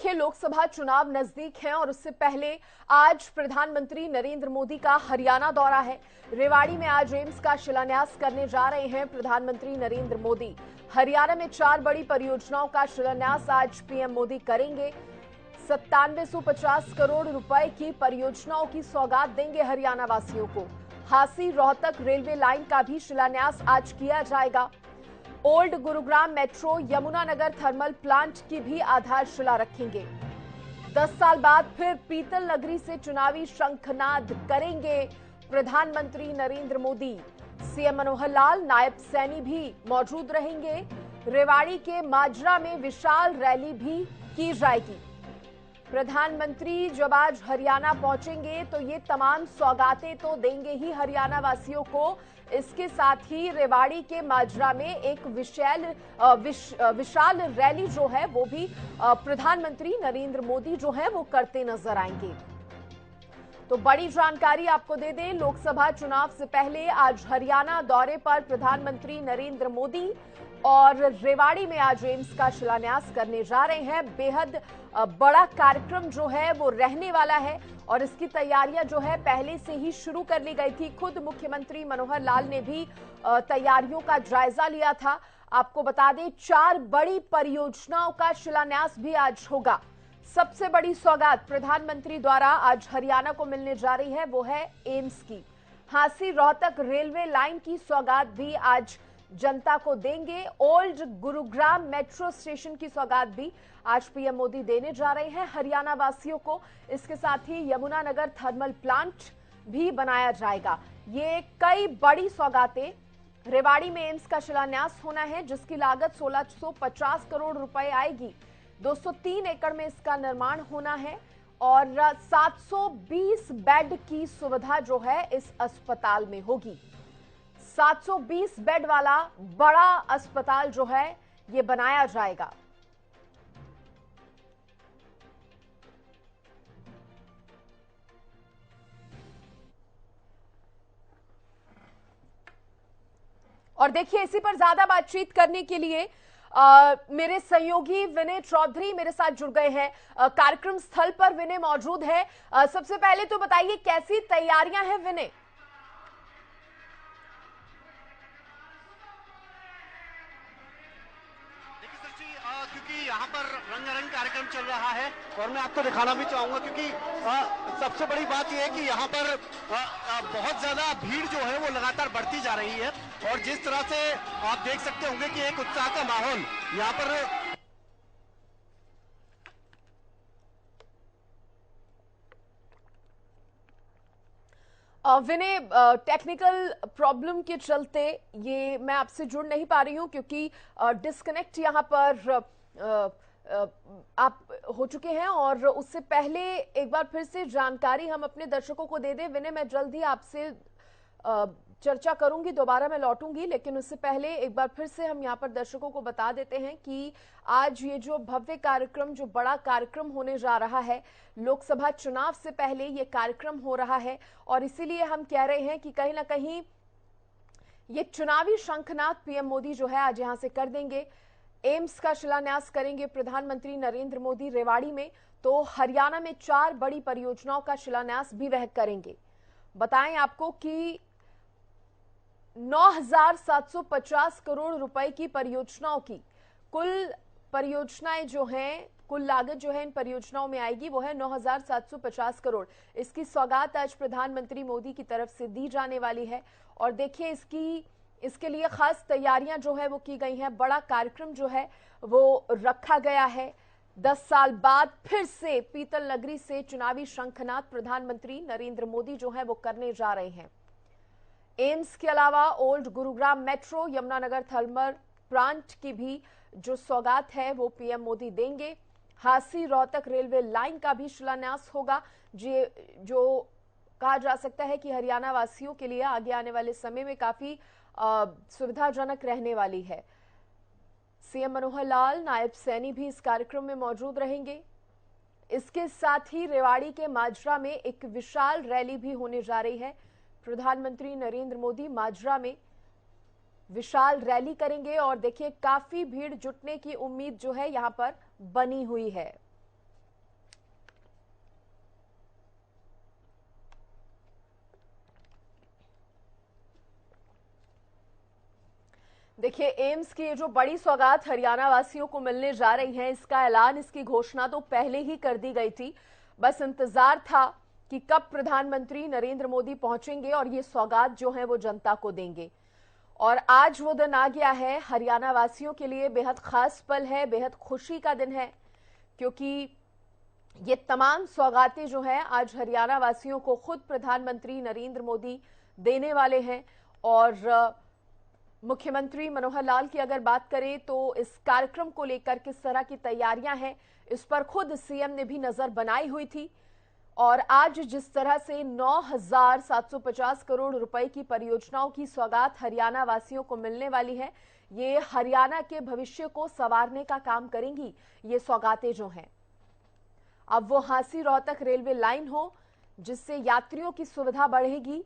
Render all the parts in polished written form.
देखिए, लोकसभा चुनाव नजदीक हैं और उससे पहले आज प्रधानमंत्री नरेंद्र मोदी का हरियाणा दौरा है। रेवाड़ी में आज एम्स का शिलान्यास करने जा रहे हैं प्रधानमंत्री नरेंद्र मोदी। हरियाणा में 4 बड़ी परियोजनाओं का शिलान्यास आज पीएम मोदी करेंगे। 9750 करोड़ रुपए की परियोजनाओं की सौगात देंगे हरियाणा वासियों को। हासी रोहतक रेलवे लाइन का भी शिलान्यास आज किया जाएगा। Old Gurugram metro Yamunanagar thermal plant की भी आधारशिला रखेंगे। 10 साल बाद फिर पीतल नगरी से चुनावी शंखनाद करेंगे प्रधानमंत्री नरेंद्र मोदी। सीएम मनोहर लाल, नायब सैनी भी मौजूद रहेंगे। रेवाड़ी के माजरा में विशाल रैली भी की जाएगी। प्रधानमंत्री जब आज हरियाणा पहुंचेंगे तो ये तमाम सौगातें तो देंगे ही हरियाणा वासियों को। इसके साथ ही रेवाड़ी के माजरा में एक विशाल रैली जो है वो भी प्रधानमंत्री नरेंद्र मोदी जो है वो करते नजर आएंगे। तो बड़ी जानकारी आपको दे दें, लोकसभा चुनाव से पहले आज हरियाणा दौरे पर प्रधानमंत्री नरेंद्र मोदी और रेवाड़ी में आज एम्स का शिलान्यास करने जा रहे हैं। बेहद बड़ा कार्यक्रम जो है वो रहने वाला है और इसकी तैयारियां जो है पहले से ही शुरू कर ली गई थी। खुद मुख्यमंत्री मनोहर लाल ने भी तैयारियों का जायजा लिया था। आपको बता दें, 4 बड़ी परियोजनाओं का शिलान्यास भी आज होगा। सबसे बड़ी सौगात प्रधानमंत्री द्वारा आज हरियाणा को मिलने जा रही है वो है एम्स की। हांसी रोहतक रेलवे लाइन की सौगात भी आज जनता को देंगे। ओल्ड गुरुग्राम मेट्रो स्टेशन की सौगात भी आज पीएम मोदी देने जा रहे हैं हरियाणा वासियों को। इसके साथ ही यमुनानगर थर्मल प्लांट भी बनाया जाएगा। ये कई बड़ी सौगातें। रेवाड़ी में एम्स का शिलान्यास होना है जिसकी लागत 1650 करोड़ रुपए आएगी। 203 एकड़ में इसका निर्माण होना है और 720 बेड की सुविधा जो है इस अस्पताल में होगी। 720 बेड वाला बड़ा अस्पताल जो है ये बनाया जाएगा। और देखिए, इसी पर ज्यादा बातचीत करने के लिए मेरे सहयोगी विनय चौधरी मेरे साथ जुड़ गए हैं। कार्यक्रम स्थल पर विनय मौजूद है। सबसे पहले तो बताइए कैसी तैयारियां हैं विनय? क्योंकि यहाँ पर रंगारंग कार्यक्रम चल रहा है और मैं आपको दिखाना भी चाहूंगा क्योंकि सबसे बड़ी बात यह है कि यहाँ पर बहुत ज्यादा भीड़ जो है वो लगातार बढ़ती जा रही है और जिस तरह से आप देख सकते होंगे कि एक उत्साह का माहौल यहाँ पर। विनय, टेक्निकल प्रॉब्लम के चलते ये मैं आपसे जुड़ नहीं पा रही हूं क्योंकि डिस्कनेक्ट यहां पर आप हो चुके हैं। और उससे पहले एक बार फिर से जानकारी हम अपने दर्शकों को दे दें। विनय, मैं जल्द ही आपसे चर्चा करूंगी, दोबारा मैं लौटूंगी, लेकिन उससे पहले एक बार फिर से हम यहाँ पर दर्शकों को बता देते हैं कि आज ये जो भव्य कार्यक्रम, जो बड़ा कार्यक्रम होने जा रहा है, लोकसभा चुनाव से पहले ये कार्यक्रम हो रहा है और इसीलिए हम कह रहे हैं कि कहीं ना कहीं ये चुनावी शंखनाद पीएम मोदी जो है आज यहां से कर देंगे। एम्स का शिलान्यास करेंगे प्रधानमंत्री नरेंद्र मोदी रेवाड़ी में, तो हरियाणा में 4 बड़ी परियोजनाओं का शिलान्यास भी वह करेंगे। बताएं आपको कि 9750 करोड़ रुपए की परियोजनाओं की कुल परियोजनाएं जो हैं, कुल लागत जो है इन परियोजनाओं में आएगी वो है 9750 करोड़। इसकी सौगात आज प्रधानमंत्री मोदी की तरफ से दी जाने वाली है और देखिए इसके लिए खास तैयारियां जो है वो की गई हैं। बड़ा कार्यक्रम जो है वो रखा गया है। 10 साल बाद फिर से पीतल नगरी से चुनावी शंखनाद प्रधानमंत्री नरेंद्र मोदी जो है वो करने जा रहे हैं। एम्स के अलावा old Gurugram metro Yamunanagar thermal plant की भी जो सौगात है वो पीएम मोदी देंगे। हांसी रोहतक रेलवे लाइन का भी शिलान्यास होगा जो कहा जा सकता है कि हरियाणा वासियों के लिए आगे आने वाले समय में काफी सुविधाजनक रहने वाली है। सीएम मनोहर लाल, नायब सैनी भी इस कार्यक्रम में मौजूद रहेंगे। इसके साथ ही रेवाड़ी के माजरा में एक विशाल रैली भी होने जा रही है। प्रधानमंत्री नरेंद्र मोदी माजरा में विशाल रैली करेंगे और देखिए काफी भीड़ जुटने की उम्मीद जो है यहां पर बनी हुई है। देखिए, एम्स की ये जो बड़ी सौगात हरियाणा वासियों को मिलने जा रही है, इसका ऐलान, इसकी घोषणा तो पहले ही कर दी गई थी। बस इंतजार था कि कब प्रधानमंत्री नरेंद्र मोदी पहुंचेंगे और ये सौगात जो है वो जनता को देंगे। और आज वो दिन आ गया है। हरियाणा वासियों के लिए बेहद खास पल है, बेहद खुशी का दिन है, क्योंकि ये तमाम सौगातें जो हैं आज हरियाणा वासियों को खुद प्रधानमंत्री नरेंद्र मोदी देने वाले हैं। और मुख्यमंत्री मनोहर लाल की अगर बात करें तो इस कार्यक्रम को लेकर किस तरह की तैयारियां हैं, इस पर खुद सीएम ने भी नजर बनाई हुई थी। और आज जिस तरह से 9,750 करोड़ रुपए की परियोजनाओं की सौगात हरियाणा वासियों को मिलने वाली है, ये हरियाणा के भविष्य को संवारने का काम करेंगी ये सौगातें जो हैं। अब वो हांसी रोहतक रेलवे लाइन हो जिससे यात्रियों की सुविधा बढ़ेगी,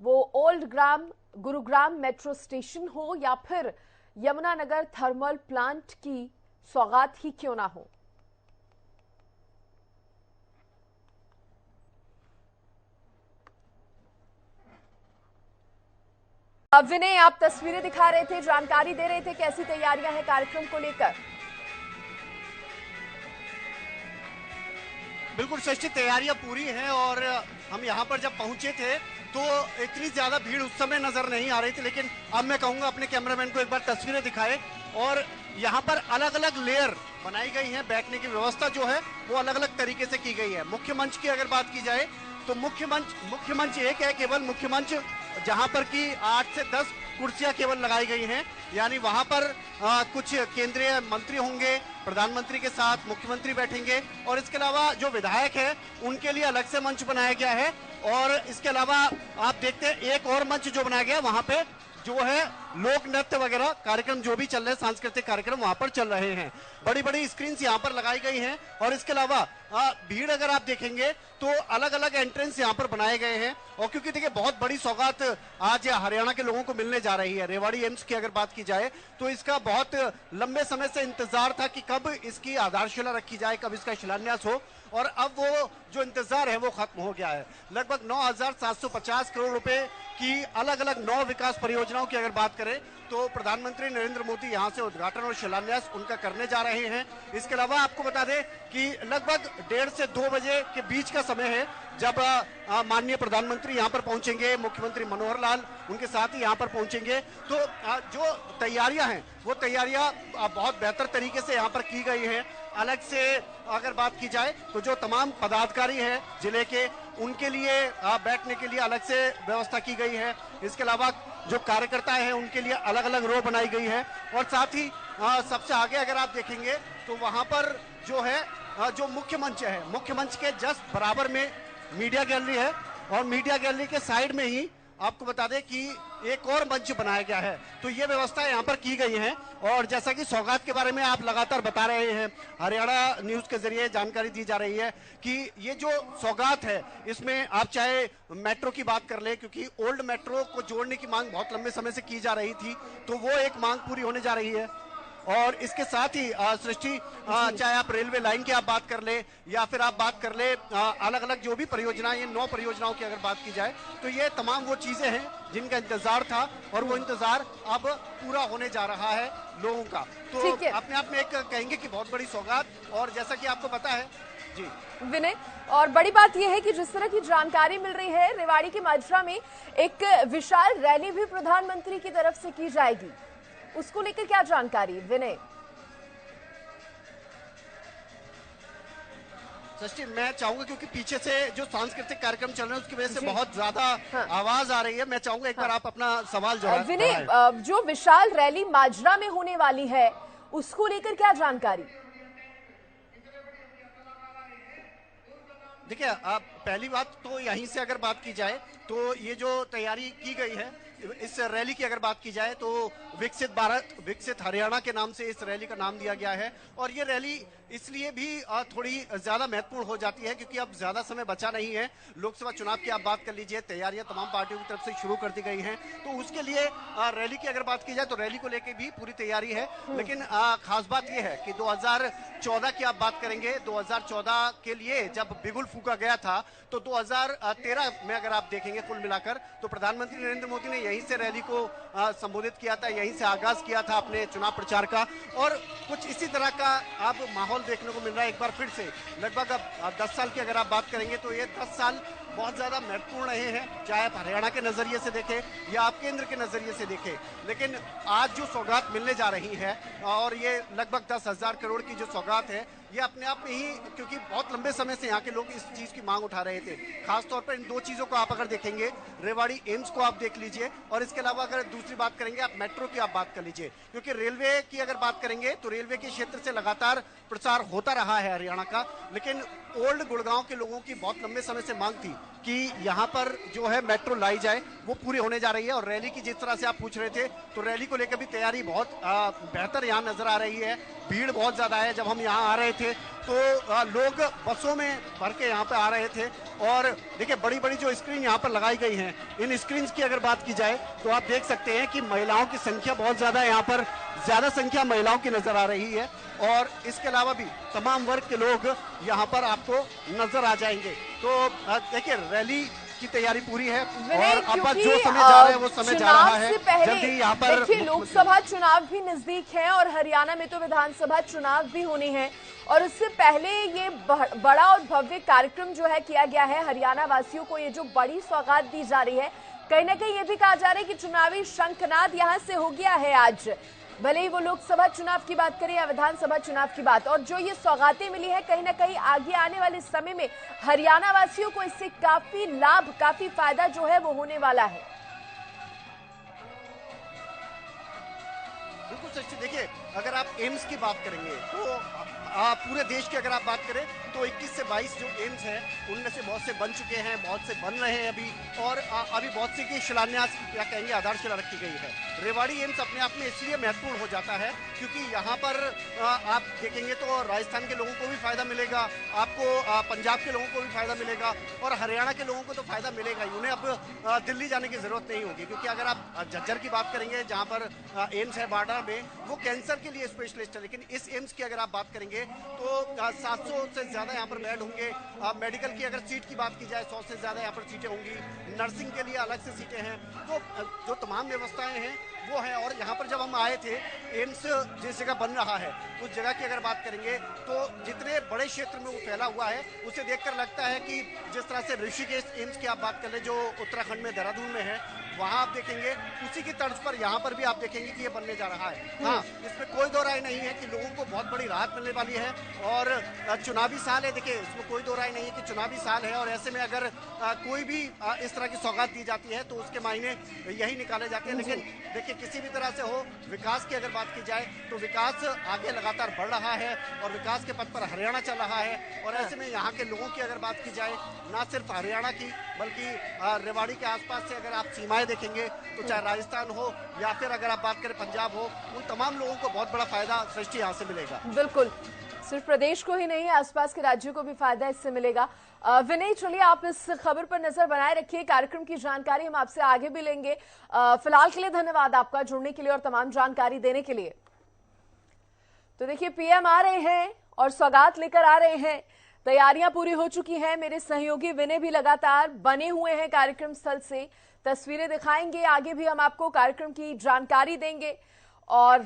वो ओल्ड ग्राम गुरुग्राम मेट्रो स्टेशन हो या फिर यमुनानगर थर्मल प्लांट की सौगात ही क्यों ना हो। अब विनय, आप तस्वीरें दिखा रहे थे, जानकारी दे रहे थे, कैसी तैयारियां हैं कार्यक्रम को लेकर? बिल्कुल सृष्टि, तैयारियां पूरी हैं और हम यहाँ पर जब पहुंचे थे तो इतनी ज्यादा भीड़ उस समय नजर नहीं आ रही थी, लेकिन अब मैं कहूंगा अपने कैमरामैन को एक बार तस्वीरें दिखाए। और यहाँ पर अलग अलग लेयर बनाई गई हैं, बैठने की व्यवस्था जो है वो अलग अलग तरीके से की गई है। मुख्य मंच की अगर बात की जाए तो मुख्य मंच एक है, केवल मुख्य मंच, जहां पर की 8 से 10 कुर्सियां केवल लगाई गई हैं। यानी वहां पर कुछ केंद्रीय मंत्री होंगे, प्रधानमंत्री के साथ मुख्यमंत्री बैठेंगे, और इसके अलावा जो विधायक है उनके लिए अलग से मंच बनाया गया है। और इसके अलावा आप देखते हैं एक और मंच जो बनाया गया, वहां पे जो है लोक नृत्य वगैरह कार्यक्रम जो भी चल रहे हैं, सांस्कृतिक कार्यक्रम वहां पर चल रहे हैं। बड़ी बड़ी स्क्रीन यहाँ पर लगाई गई हैं। और इसके अलावा भीड़ अगर आप देखेंगे तो अलग अलग एंट्रेंस यहाँ पर बनाए गए हैं। और क्योंकि देखिए बहुत बड़ी सौगात आज हरियाणा के लोगों को मिलने जा रही है। रेवाड़ी एम्स की अगर बात की जाए तो इसका बहुत लंबे समय से इंतजार था कि कब इसकी आधारशिला रखी जाए, कब इसका शिलान्यास हो, और अब वो जो इंतजार है वो खत्म हो गया है। लगभग 9,750 करोड़ रुपए की अलग अलग 9 विकास परियोजनाओं की अगर बात करें तो प्रधानमंत्री नरेंद्र मोदी यहां से उद्घाटन और शिलान्यास उनका करने जा रहे हैं। इसके अलावा आपको बता दें कि लगभग 1:30 से 2 बजे के बीच का समय है जब माननीय प्रधानमंत्री यहां पर पहुंचेंगे, मुख्यमंत्री मनोहर लाल उनके साथ ही यहां पर पहुंचेंगे। तो जो तैयारियां हैं वो तैयारियां बहुत बेहतर तरीके से यहां पर की गई हैं। अलग से अगर बात की जाए तो जो तमाम पदाधिकारी हैं जिले के, उनके लिए बैठने के लिए अलग से व्यवस्था की गई है। इसके अलावा जो कार्यकर्ता हैं उनके लिए अलग अलग रो बनाई गई है। और साथ ही सबसे आगे अगर आप देखेंगे तो वहां पर जो है जो मुख्य मंच है, मुख्य मंच के जस्ट बराबर में मीडिया गैलरी है, और मीडिया गैलरी के साइड में ही आपको बता दें कि एक और मंच बनाया गया है। तो ये व्यवस्था यहाँ पर की गई है। और जैसा कि सौगात के बारे में आप लगातार बता रहे हैं, हरियाणा न्यूज के जरिए जानकारी दी जा रही है कि ये जो सौगात है इसमें आप चाहे मेट्रो की बात कर ले, क्योंकि ओल्ड मेट्रो को जोड़ने की मांग बहुत लंबे समय से की जा रही थी, तो वो एक मांग पूरी होने जा रही है। और इसके साथ ही सृष्टि, चाहे आप रेलवे लाइन की आप बात कर ले या फिर आप बात कर ले अलग अलग जो भी परियोजनाएं, ये 9 परियोजनाओं की अगर बात की जाए तो ये तमाम वो चीजें हैं जिनका इंतजार था और वो इंतजार अब पूरा होने जा रहा है लोगों का। तो अपने आप में एक कहेंगे कि बहुत बड़ी सौगात, और जैसा कि आपको पता है जी विनय, और बड़ी बात यह है कि जिस तरह की जानकारी मिल रही है, रेवाड़ी के माजरा में एक विशाल रैली भी प्रधानमंत्री की तरफ से की जाएगी, उसको लेकर क्या जानकारी विनय? सृष्टि, मैं चाहूंगा क्योंकि पीछे से जो सांस्कृतिक कार्यक्रम चल रहे हैं उसकी वजह से बहुत ज्यादा आवाज आ रही है, मैं चाहूंगा एक बार आप अपना सवाल जो है विनय, जो विशाल रैली माजरा में होने वाली है उसको लेकर क्या जानकारी? देखिए, पहली बात तो यहीं से अगर बात की जाए तो ये जो तैयारी की गई है इस रैली की अगर बात की जाए तो विकसित भारत विकसित हरियाणा के नाम से इस रैली का नाम दिया गया है। और ये रैली इसलिए भी थोड़ी ज्यादा महत्वपूर्ण हो जाती है क्योंकि अब ज्यादा समय बचा नहीं है। लोकसभा चुनाव की आप बात कर लीजिए, तैयारियां तमाम पार्टियों की तरफ से शुरू कर दी गई हैं, तो उसके लिए रैली की अगर बात की जाए तो रैली को लेकर भी पूरी तैयारी है। लेकिन खास बात यह है कि 2014 की आप बात करेंगे, 2014 के लिए जब बिगुल फूका गया था तो 2013 में अगर आप देखेंगे कुल मिलाकर तो प्रधानमंत्री नरेंद्र मोदी ने यहीं से रैली को संबोधित किया था, यहीं से आगाज किया था अपने चुनाव प्रचार का। और कुछ इसी तरह का अब माहौल देखने को मिल रहा है एक बार फिर से। लगभग अब 10 साल की अगर आप बात करेंगे तो ये 10 साल बहुत ज़्यादा महत्वपूर्ण रहे हैं, चाहे आप हरियाणा के नज़रिए से देखें या आप केंद्र के नज़रिए से देखें। लेकिन आज जो सौगात मिलने जा रही है, और ये लगभग 10,000 करोड़ की जो सौगात है, ये अपने आप में ही, क्योंकि बहुत लंबे समय से यहाँ के लोग इस चीज़ की मांग उठा रहे थे। खासतौर पर इन दो चीज़ों को आप अगर देखेंगे, रेवाड़ी एम्स को आप देख लीजिए, और इसके अलावा अगर दूसरी बात करेंगे आप मेट्रो की आप बात कर लीजिए। क्योंकि रेलवे की अगर बात करेंगे तो रेलवे के क्षेत्र से लगातार प्रचार होता रहा है हरियाणा का, लेकिन ओल्ड गुड़गांव के लोगों की बहुत लंबे समय से मांग थी कि यहाँ पर जो है मेट्रो लाई जाए, वो पूरी होने जा रही है। और रैली की जिस तरह से आप पूछ रहे थे, तो रैली को लेकर भी तैयारी बहुत बेहतर यहाँ नजर आ रही है। भीड़ बहुत ज्यादा है। जब हम यहाँ आ रहे थे तो लोग बसों में भर के यहाँ पे आ रहे थे। और देखिए बड़ी बड़ी जो स्क्रीन यहाँ पर लगाई गई हैं, इन स्क्रीन की अगर बात की जाए तो आप देख सकते हैं कि महिलाओं की संख्या बहुत ज्यादा है। यहाँ पर ज्यादा संख्या महिलाओं की नजर आ रही है, और इसके अलावा भी तमाम वर्ग के लोग यहाँ पर आपको नजर आ जाएंगे। तो देखिए रैली की तैयारी पूरी है, और अब जो समय जा रहा है वो समय जा रहा है। जल्दी यहाँ पर देखिए लोकसभा चुनाव भी नजदीक है और हरियाणा में तो विधानसभा चुनाव भी होने हैं, और उससे पहले ये बड़ा और भव्य कार्यक्रम जो है किया गया है। हरियाणा वासियों को ये जो बड़ी सौगात दी जा रही है, कहीं ना कहीं ये भी कहा जा रहा है कि चुनावी शंखनाद यहाँ से हो गया है आज, भले ही वो लोकसभा चुनाव की बात करें या विधानसभा चुनाव की बात। और जो ये सौगातें मिली है, कहीं ना कहीं आगे आने वाले समय में हरियाणा वासियों को इससे काफी लाभ, काफी फायदा जो है वो होने वाला है। बिल्कुल सच। देखिए अगर आप एम्स की बात करेंगे तो पूरे देश की अगर आप बात करें तो 21 से 22 जो एम्स हैं उनमें से बहुत से बन चुके हैं, बहुत से बन रहे हैं अभी, और अभी बहुत से की शिलान्यास या कहेंगे आधारशिला रखी गई है। रेवाड़ी एम्स अपने आप में इसलिए महत्वपूर्ण हो जाता है क्योंकि यहाँ पर आप देखेंगे तो राजस्थान के लोगों को भी फायदा मिलेगा, आपको पंजाब के लोगों को भी फायदा मिलेगा, और हरियाणा के लोगों को तो फायदा मिलेगा ही। उन्हें अब दिल्ली जाने की जरूरत नहीं होगी, क्योंकि अगर आप झज्जर की बात करेंगे जहाँ पर एम्स है बाडा में, वो कैंसर के लिए स्पेशलिस्ट है। लेकिन इस एम्स की अगर आप बात करेंगे तो 700 से ज्यादा यहाँ पर बेड होंगे। मेडिकल की अगर सीट की बात की जाए 100 से ज्यादा यहाँ पर सीटें होंगी। नर्सिंग के लिए अलग से सीटें हैं। तो जो तमाम व्यवस्थाएं हैं वो है। और यहाँ पर जब हम आए थे, एम्स जिस जगह बन रहा है उस जगह की अगर बात करेंगे तो जितने बड़े क्षेत्र में वो फैला हुआ है उसे देखकर लगता है कि जिस तरह से ऋषिकेश एम्स की आप बात कर ले जो उत्तराखंड में देहरादून में है, वहां आप देखेंगे उसी की तर्ज पर यहाँ पर भी आप देखेंगे कि ये बनने जा रहा है। हाँ, इसमें कोई दो राय नहीं है कि लोगों को बहुत बड़ी राहत मिलने वाली है। और चुनावी साल है, देखिए इसमें कोई दो राय नहीं है कि चुनावी साल है, और ऐसे में अगर कोई भी इस तरह की सौगात दी जाती है तो उसके मायने यही निकाले जाते हैं। लेकिन देखिए किसी भी तरह से हो, विकास की अगर बात की जाए तो विकास आगे लगातार बढ़ रहा है, और विकास के पथ पर हरियाणा चल रहा है। और ऐसे में यहाँ के लोगों की अगर बात की जाए, ना सिर्फ हरियाणा की बल्कि रेवाड़ी के आसपास से अगर आप सीमाएं देखेंगे तो चाहे राजस्थान हो या फिर अगर आप बात करें पंजाब हो, उन तमाम लोगों को बहुत बड़ा फायदा सृष्टि यहाँ से मिलेगा। बिल्कुल, सिर्फ प्रदेश को ही नहीं, आसपास के राज्यों को भी फायदा इससे मिलेगा। विनय, चलिए आप इस खबर पर नजर बनाए रखिए, कार्यक्रम की जानकारी हम आपसे आगे भी लेंगे। फिलहाल के लिए धन्यवाद आपका जुड़ने के लिए और तमाम जानकारी देने के लिए। तो देखिए पीएम आ रहे हैं और सौगात लेकर आ रहे हैं, तैयारियां पूरी हो चुकी हैं। मेरे सहयोगी विनय भी लगातार बने हुए हैं कार्यक्रम स्थल से, तस्वीरें दिखाएंगे, आगे भी हम आपको कार्यक्रम की जानकारी देंगे। और